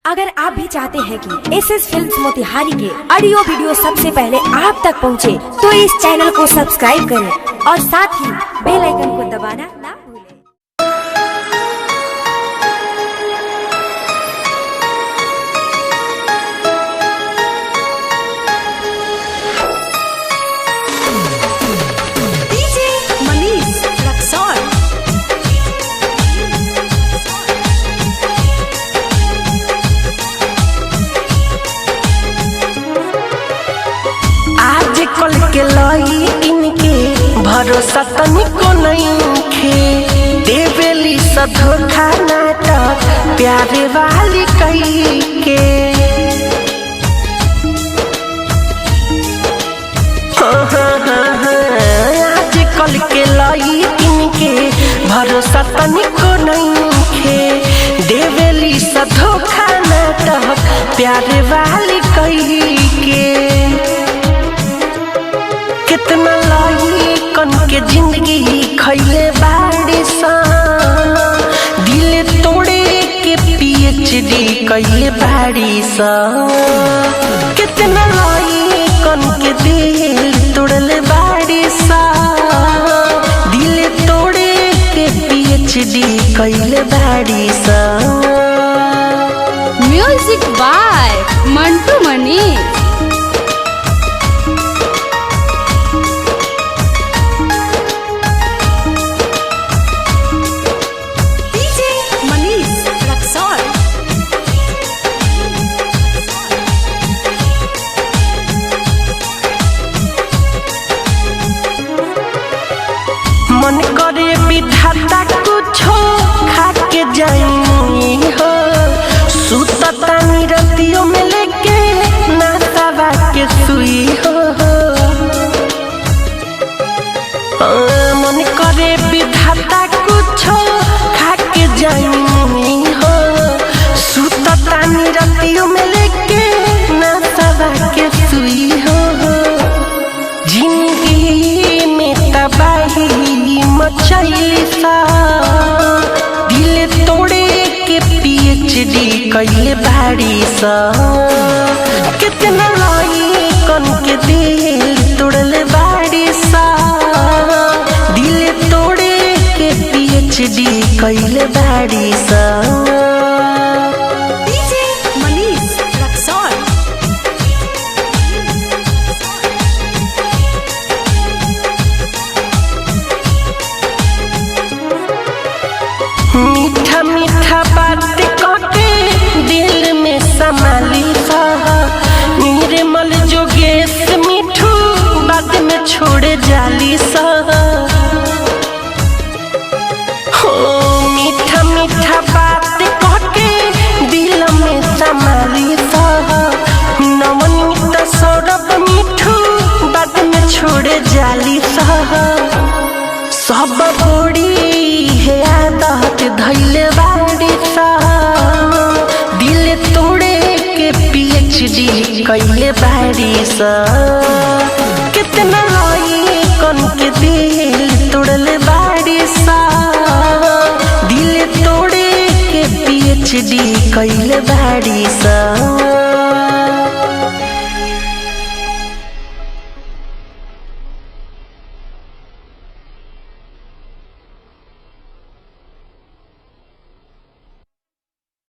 अगर आप भी चाहते हैं कि एसएस फिल्म्स मोतिहारी के ऑडियो वीडियो सबसे पहले आप तक पहुंचे, तो इस चैनल को सब्सक्राइब करें और साथ ही बेल आइकन को दबाना ना भूलें। कल के लाई इनके भरोसा तनिको नइखे, देवेली सा धोखा नाटक प्यारे वाली कही के। आज कल के लाई इनके भरोसा तनिको नइखे, देवेली सा धोखा नाटक प्यारे वाली कही के। कितना लाई कन के जिंदगी खैले बाड़ी सा, दिल तोड़े के पीएचडी कैले बाड़ी सा। कितना लाई कन के दिल तोड़ले बाड़ी सा, दिल तोड़े के पीएचडी कैले बाड़ी सा। म्यूजिक बाय मंटू मनी। मन करे विधाता कुछो खा के जाई हो, सुततानी रतियों में लेके नातावा के सुई हो। मन करे विधाता कुछो खा के जाई हो, सुततानी रतियों में लेके नातावा के सुई हो। जिंदगी में तबाही मचैली सा, दिल तोड़े के पीएचडी कैले बाड़ी सा। कितना लाई कन के दिल तोड़ले बाड़ी सा, दिल तोड़े के पीएचडी कैले बाड़ी सा। मीठा मीठा बात कहके दिल में संभाली सा, निर्मल जोगेश मिठू बाद में छोड़े जाली सा। हो मीठा मीठा बात कहके दिल में संभाली सा, नवनीत सौरभ मिठू बाद में छोड़े जाली सा। सब बड़ी है आदत धैले बाड़ी सा, दिल तोड़े के पीएचडी कैले बाड़ी सा। कितना लाई कन के दिल तोड़ले बाड़ी सा, दिल तोड़े के पीएचडी कैले बाड़ी सा।